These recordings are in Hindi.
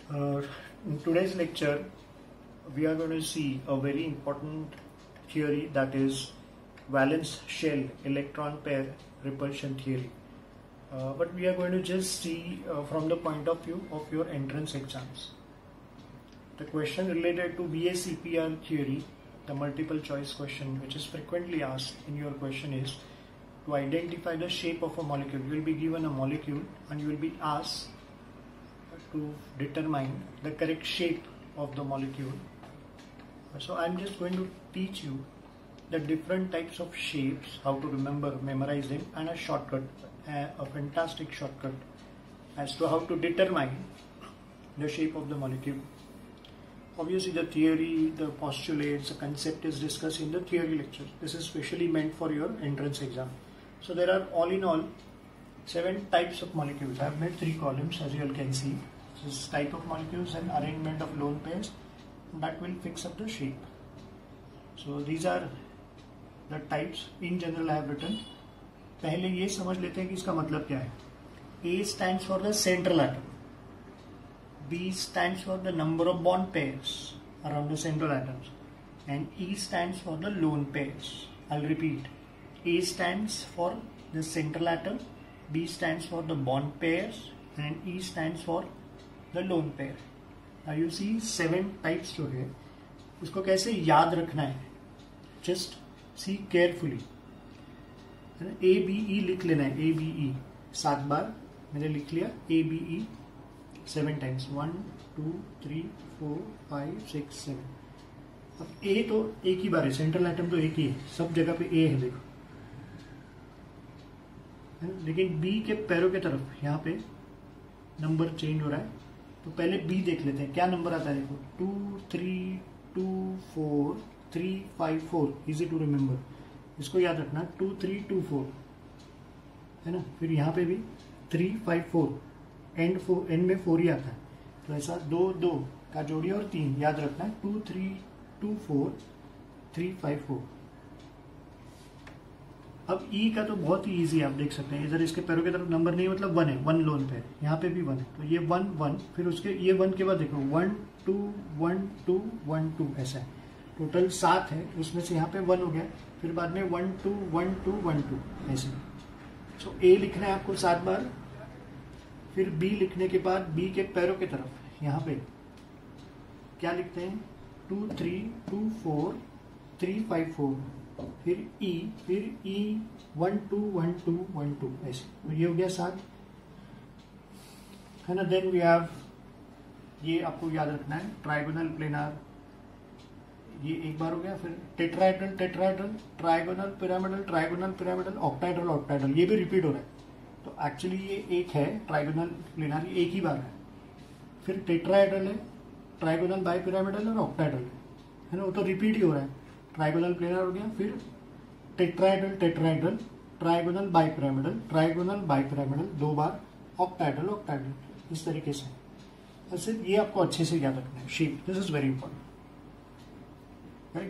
In today's lecture, we are going to see a very important theory, that is valence shell electron pair repulsion theory. But we are going to just see from the point of view of your entrance exams. The question related to VACPR theory, the multiple choice question which is frequently asked in your question, is to identify the shape of a molecule. You will be given a molecule and you will be asked to determine the correct shape of the molecule. So I am just going to teach you the different types of shapes, how to remember, memorize them, and a shortcut, a fantastic shortcut as to how to determine the shape of the molecule. Obviously the theory, the postulates, the concept is discussed in the theory lecture. This is specially meant for your entrance exam. So there are all in all 7 types of molecules. I have made 3 columns, as you all can see. This is type of molecules and arrangement of lone pairs that will fix up the shape. So these are the types. In general I have written. पहले ये समझ लेते हैं कि इसका मतलब क्या है. A stands for the central atom. B stands for the number of bond pairs around the central atoms, and E stands for the lone pairs. I'll repeat. A stands for the central atom, B stands for the bond pairs, and E stands for the lone pair. Now you see 7 types जो है, उसको कैसे याद रखना है, just see carefully. A B E लिख लेना है. A B E 7 बार मैंने लिख लिया. A B E 7 times. 1 2 3 4 5 6 7. अब A तो एक ही बार है, सेंट्रल एटम तो एक ही है, सब जगह पे A है, देखो. लेकिन B के पैरों के तरफ यहाँ पे नंबर चेंज हो रहा है. तो पहले B देख लेते हैं क्या नंबर आता है. देखो 2 3 2 4 3 5 4. इजी टू रिमेम्बर, इसको याद रखना. 2 3 2 4 है ना. फिर यहाँ पे भी 3 5 4, एंड में 4 ही आता है. तो ऐसा 2 2 का जोड़ी और 3 याद रखना है. 2 3 2 4 3 5 4. अब E का तो बहुत ही इजी है, आप देख सकते हैं. इधर इसके पैरों की तरफ नंबर नहीं, मतलब 1 है, 1 लोन पे. यहाँ पे भी 1 है, तो ये 1 1. फिर उसके ये 1 के बाद देखो 1 2 1 2 1 2 ऐसा है. टोटल 7 है, उसमें से यहाँ पे 1 हो गया. फिर बाद में 1 2 1 2 1 2 ऐसे. सो A लिखना है आपको 7 बार. फिर B लिखने के बाद B के पैरों की तरफ यहाँ पे क्या लिखते हैं. 2 3 2 4 3 5 4. फिर E 1 2 1 2 1 2 ऐसे. तो ये हो गया 7 है ना. देन वी हैव, ये आपको याद रखना है, ट्राइगोनल प्लेनार, ये एक बार हो गया. फिर tetrahedral tetrahedral, trigonal pyramidal trigonal pyramidal, octahedral octahedral, ये भी रिपीट हो रहा है. तो एक्चुअली ये एक है ट्राइगोनल प्लेनार, ये एक ही बार है. फिर टेट्राहेड्रल है, ट्राइगोनल बाई पिरामिडल और ऑक्टाहेड्रल है ना. वो तो रिपीट ही हो रहा है. ट्राइगोनल प्लेनार हो गया. फिर tetrahedral tetrahedral, trigonal bi pyramidal trigonal bi pyramidal 2 बार, ऑक्टाहेड्रल ऑक्टाहेड्रल, इस तरीके से. ऐसे ये आपको अच्छे से याद रखना है. Shape, this is very important.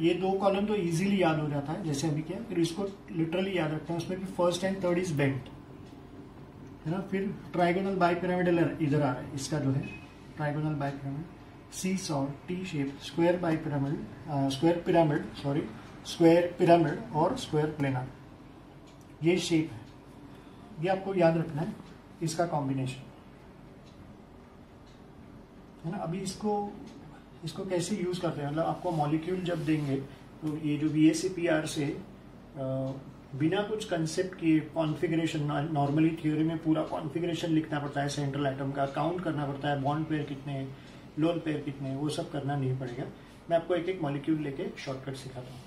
ये 2 कॉलम तो इजीली याद हो जाता है जैसे अभी किया. फिर इसको लिटरली याद रखना है. उसमें भी first and third is bent है ना. फिर ट्राइगोनल बाई पिरामिडल इधर आ रहा है, इसका जो है trigonal bipyramid, seesaw T shape, square bipyramid, square pyramid और स्क्वायर प्लेनार. ये शेप है, ये आपको याद रखना है, इसका कॉम्बिनेशन है ना. अभी इसको कैसे यूज करते हैं, मतलब आपको मॉलिक्यूल जब देंगे तो ये जो VACPR से बिना कुछ कंसेप्ट किए कॉन्फ़िगरेशन, नॉर्मली थ्योरी में पूरा कॉन्फ़िगरेशन लिखना पड़ता है, सेंट्रल एटम का काउंट करना पड़ता है, बॉन्ड पेयर कितने हैं, लोन पेयर कितने हैं, वो सब करना नहीं पड़ेगा. मैं आपको एक एक मॉलिक्यूल लेके शॉर्टकट सिखाता हूँ.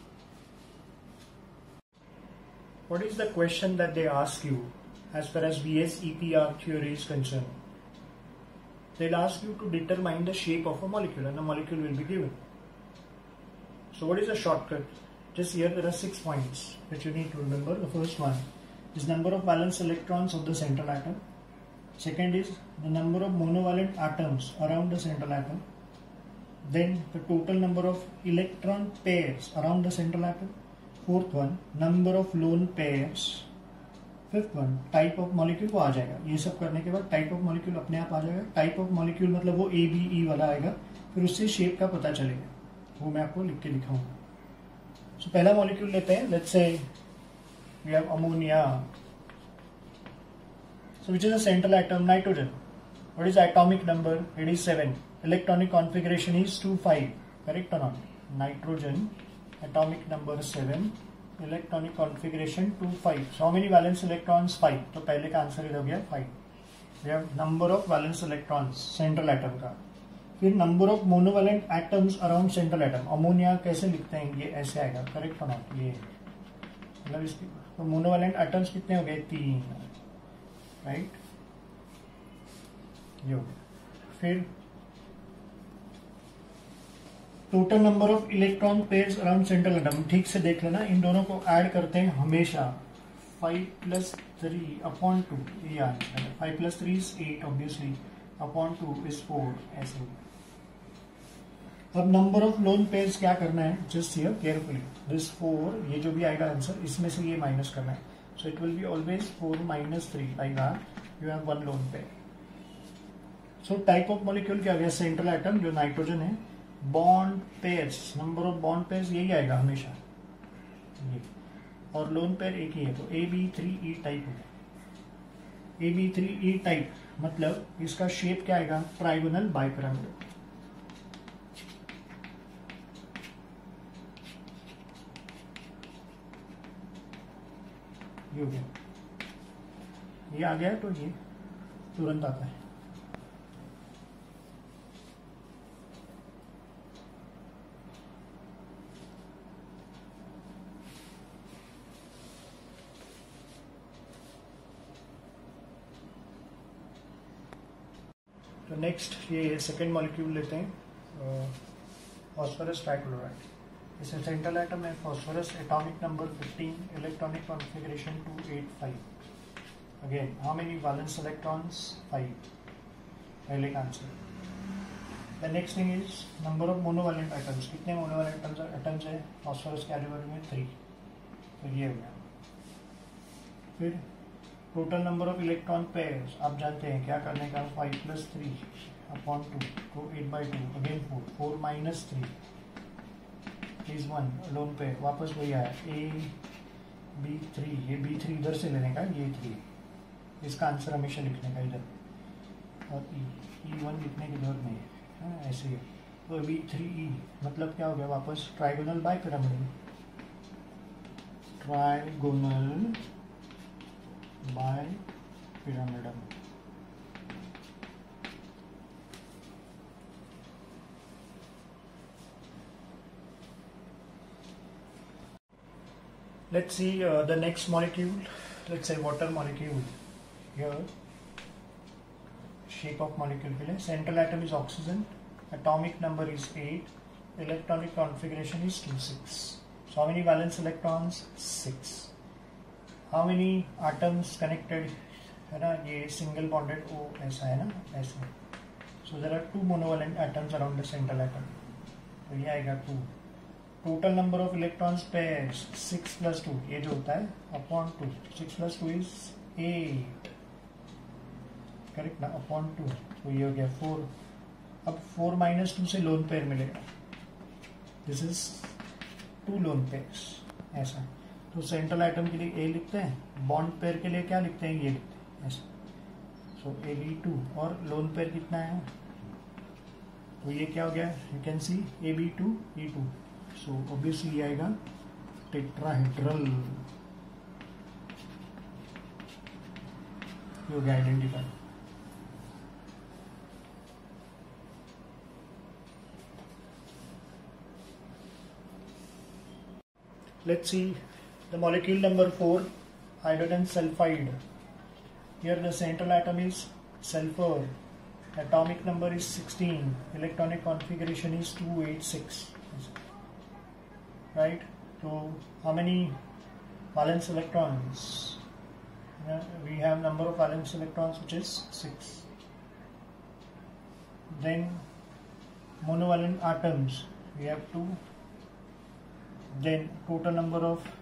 What is the question that they ask you as far as VACPR theory is concerned? They'll ask you to determine the shape of a molecule, and a molecule will be given. So what is the shortcut? Just here there are 6 points that you need to remember. The first one is number of valence electrons of the central atom. Second is the number of monovalent atoms around the central atom. Then the total number of electron pairs around the central atom. Fourth one, number of lone pairs. Fifth one type of molecule वो आ जाएगा। ये सब करने के बाद टाइप ऑफ मॉलिक्यूल अपने आप आ जाएगा। टाइप ऑफ मॉलिक्यूल मतलब वो ABE वाला आएगा, फिर उससे शेप का पता चलेगा, वो मैं आपको लिख के दिखाऊंगा। सो पहला मॉलिक्यूल लेते हैं, let's say we have ammonia, so which is a central atom nitrogen. What is atomic number? It is 7। Electronic configuration is 2,5, correct और not? Nitrogen atomic number 7, electronic configuration 2,5। So how many valence electrons? 5। तो पहले का आंसर इधर हो गया 5। We have number of valence electrons central atom का। फिर number of monovalent atoms around central atom. Ammonia कैसे लिखते हैं? ये ऐसे आएगा, करेक्ट और नॉट? ये मतलब इसकी तो मोनोवैलेंट एटम्स कितने हो गए? 3, राइट? ये हो गया। फिर total number of electron pairs around central atom, ठीक से देख लेना, इन दोनों को ऐड करते हैं हमेशा। 5 + 3 अपॉन 2, ये आंसर है। 5 + 3 is 8 ऑब्वियसली, अपॉन 2 is 4, ऐसे। अब नंबर ऑफ लोन पेयर्स क्या करना है? जस्ट हियर केयरफुली, दिस 4, ये जो भी आएगा आंसर, इसमें से ये माइनस करना है। So it will be always 4 - 3 like that. You have 1 lone pair. So type of molecule क्या आ गया? सेंट्रल एटम जो नाइट्रोजन है। Bond pairs, number of bond pairs यही आएगा हमेशा, ये। और लोन पेयर एक ही है, तो AB3E टाइप होगा। AB3E टाइप मतलब इसका शेप क्या आएगा? Trigonal bipyramidal. ये हो गया, ये आ गया तो ये तुरंत आता है। तो नेक्स्ट ये सेकेंड मॉलिक्यूल लेते हैं, फॉस्फोरस ट्राइक्लोराइड। इसे सेंट्रल एटम है phosphorus, atomic number 15, electronic configuration 285। Again how many valence electrons? 5, पहले का answer. The next thing is number of monovalent atoms. कितने मोनोवैलेंट एटम्स है फॉस्फोरस कैटेगरी में? 3, तो ये हो गया। फिर total number of electron pairs आप जानते हैं क्या करने का? 5 + 3 अपॉन 2, तो 8/2, अगेन 4 - 3 इज 1 लोन पेयर। वापस वही आया AB3, ये B3 इधर से लेने का, ये 3, इसका आंसर हमेशा लिखने का इधर, और E1 लिखने की जरूरत नहीं है, ऐसे ही। तो B3E मतलब क्या हो गया? वापस trigonal bipyramidal, trigonal bipyramidal. Let's see the next molecule. Let's say water molecule. Here, shape of molecule के लिए central atom is oxygen, atomic number is 8, electronic configuration is 2,6. So how many valence electrons? 6. How many atoms connected? है ना, ये single bonded O ऐसा है ना, ऐसे। So there are 2 monovalent atoms around the central atom. तो ये आएगा 2. Total number of electrons pairs 6 + 2, ये जो होता है अपॉन 2, 6 + 2 is 8, करेक्ट ना, अपॉन 2, तो ये हो गया 4। अब 4 - 2 से लोन पेयर मिलेगा, दिस इज 2 लोन पेयर्स, ऐसा। तो सेंट्रल एटम के लिए A लिखते हैं, बॉन्ड पेयर के लिए क्या लिखते हैं? ये लिखते हैं ऐसा। सो AB2, और लोन पेयर कितना है? तो ये क्या हो गया? You can see AB2E2। So obviously आएगा टेट्राहेड्रल, हो गया identify. Let's see the molecule number 4, hydrogen sulfide. Here the central atom is sulfur, atomic number is 16, electronic configuration is 286. Right? So how many valence electrons? We have number of valence electrons which is 6. Then monovalent atoms we have 2. Then total number of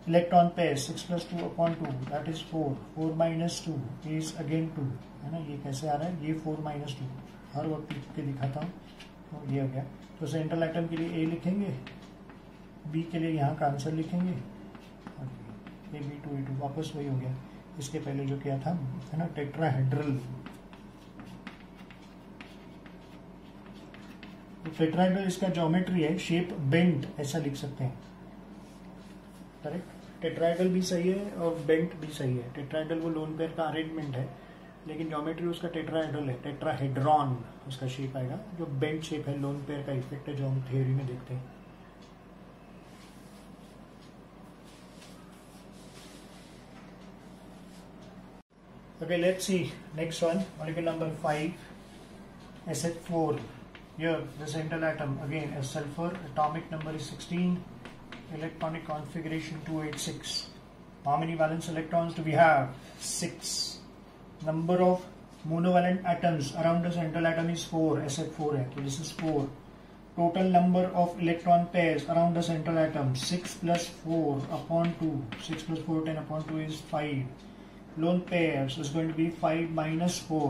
electron pair 6 + 2 upon 2 that is 4, 4 - 2 is again 2 है ना। ये कैसे आ रहा है, ये 4 - 2 हर वक्त लिख के दिखाता हूँ। तो ये हो गया। तो सेंट्रल एटम के लिए ए लिखेंगे, बी के लिए यहाँ का आंसर लिखेंगे, Ab2A2 वापस वही हो गया इसके पहले जो किया था, है ना, टेट्राहेड्रल। टेट्राहेड्रल इसका ज्योमेट्री है, शेप बेंट ऐसा लिख सकते हैं, करेक्ट। टेट्राहेड्रल भी सही है और बेंट भी सही है। टेट्राहेड्रल वो लोन पेयर का अरेंजमेंट है, लेकिन ज्योमेट्री उसका टेट्राहेड्रल है, टेट्राहेड्रॉन उसका शेप आएगा। जो बेंट शेप है लोन पेयर का इफेक्ट है, जो हम थ्योरी में देखते हैं। Okay, let's see next one, molecule number 5, SF4. Here the central atom again is sulfur, atomic number is 16, electronic configuration 286. How many valence electrons do we have? 6. Number of monovalent atoms around the central atom is 4, SF4 है, तो this is 4. Total number of electron pairs around the central atom 6 + 4 upon 2, 6 + 4 10 upon 2 is 5. Lone pairs is going to be 5 - 4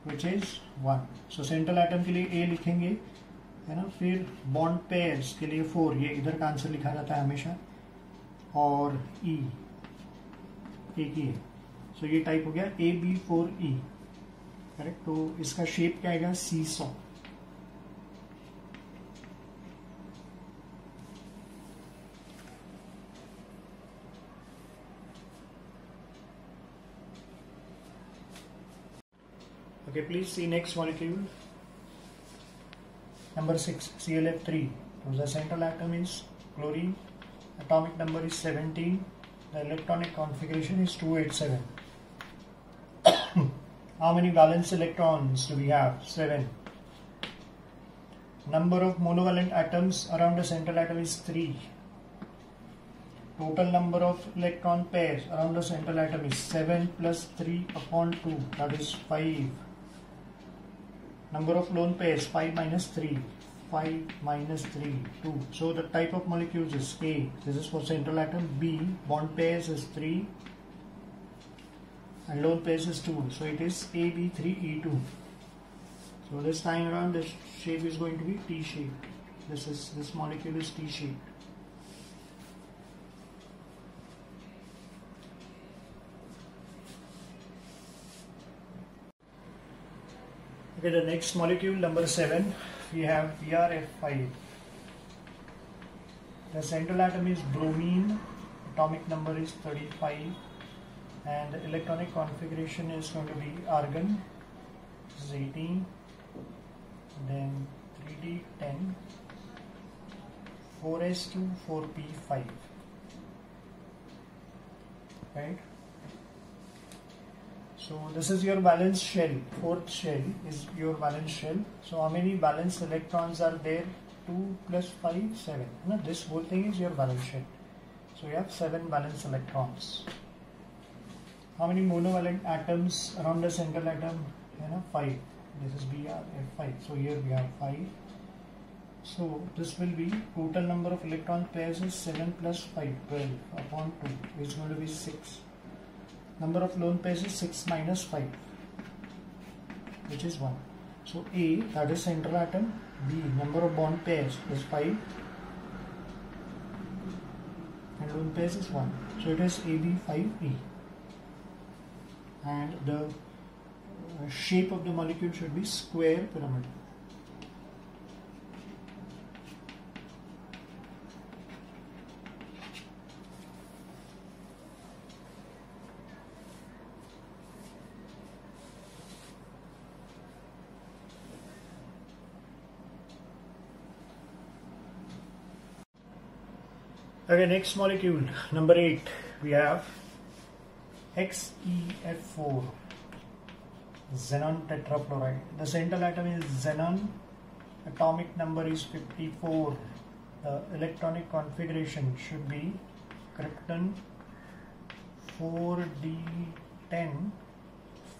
which is 1. So central atom के लिए A लिखेंगे, है ना। फिर bond pairs के लिए 4, ये इधर का आंसर लिखा जाता है हमेशा, और E एक ही है। सो ये टाइप हो गया AB4E, करेक्ट। तो इसका शेप क्या आएगा, seesaw. Okay, please see next molecule. Number 6, ClF3. So the central atom is chlorine. Atomic number is 17. The electronic configuration is 287. How many valence electrons do we have? 7. Number of monovalent atoms around the central atom is 3. Total number of electron pairs around the central atom is 7 + 3 upon 2, that is 5. Number of lone pairs 5 - 3, 5 - 3, 2. So the type of molecules is A, this is for central atom. B, bond pairs is 3 and lone pairs is 2, so it is AB3E2. So this time around this shape is going to be T shape. This molecule is T shaped. Okay, the next molecule number 7, we have BrF5. The central atom is bromine, atomic number is 35, and the electronic configuration is going to be argon, this is 18, then 3d10, 4s2, 4p5, right? So this is your valence shell, 4th shell is your valence shell. So how many valence electrons are there? 2 + 5, 7. No, this whole thing is your valence shell. So you have 7 valence electrons. How many monovalent atoms around the central atom? 5. This is BrF5. So here we have 5. So this will be total number of electron pairs is 7 + 5, 12 upon 2 is going to be 6. Number of lone pairs is 6 - 5, which is 1. So A, that is central atom. B, number of bond pairs is 5 and lone pairs is 1. So it is AB5E. And the shape of the molecule should be square pyramid. Okay, next molecule number 8, we have XeF4, xenon tetrafluoride. The central atom is xenon, atomic number is 54. The electronic configuration should be krypton 4d10,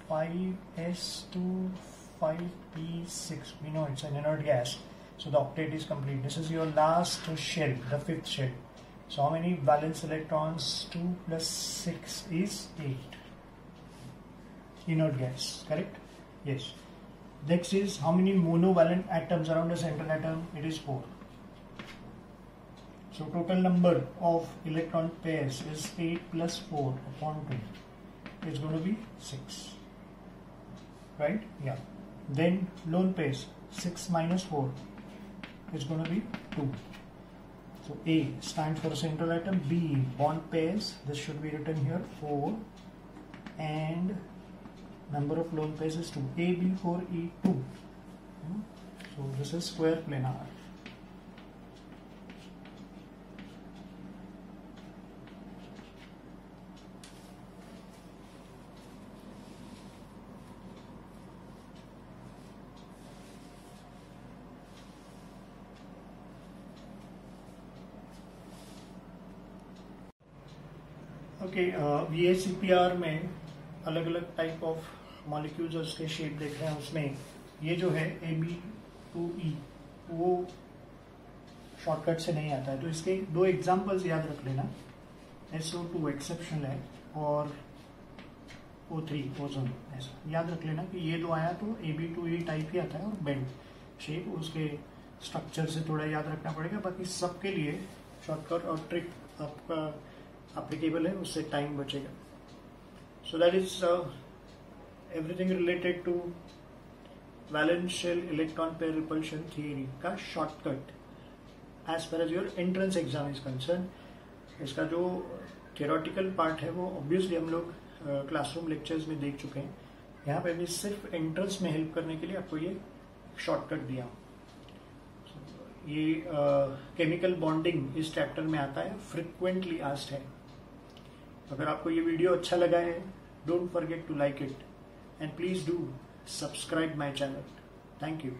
5s2, 5p6. We know it's an inert gas, so the octet is complete. This is your last shell, the 5th shell. So how many valence electrons? 2 plus 6 is 8. Inert gas, correct? Yes. Next is how many monovalent atoms around the central atom? It is 4. So total number of electron pairs is 8 plus 4 upon 2. It's going to be 6. Right? Yeah. Then lone pairs, 6 minus 4 is going to be 2. So A stands for central atom, B bond pairs, this should be written here 4, and number of lone pairs is 2. A, B, 4, E, 2. So this is square planar. Okay VACPR में अलग अलग टाइप ऑफ मॉलिक्यूल्स और उसके शेप देख रहे हैं. उसमें ये जो है AB2E वो शॉर्टकट से नहीं आता है, तो इसके 2 एग्जांपल्स याद रख लेना. SO2 एक्सेप्शनल है और O3 ओजोन. ऐसा याद रख लेना कि ये 2 आया तो AB2E टाइप ही आता है और बेंड शेप उसके स्ट्रक्चर से थोड़ा याद रखना पड़ेगा. बाकी सबके लिए शॉर्टकट और ट्रिक आपका एप्लीकेबल है, उससे टाइम बचेगा. So that is everything related to valence shell electron pair repulsion theory का shortcut as far as your entrance exam is concern. इसका जो थियोरेटिकल पार्ट है वो ऑब्वियसली हम लोग क्लासरूम लेक्चर्स में देख चुके हैं. यहाँ पे भी सिर्फ एंट्रेंस में हेल्प करने के लिए आपको ये शॉर्टकट दिया. ये केमिकल बॉन्डिंग इस चैप्टर में आता है, फ्रिक्वेंटली आस्क्ड है. अगर आपको ये वीडियो अच्छा लगा है, don't forget to like it and please do subscribe my channel. Thank you.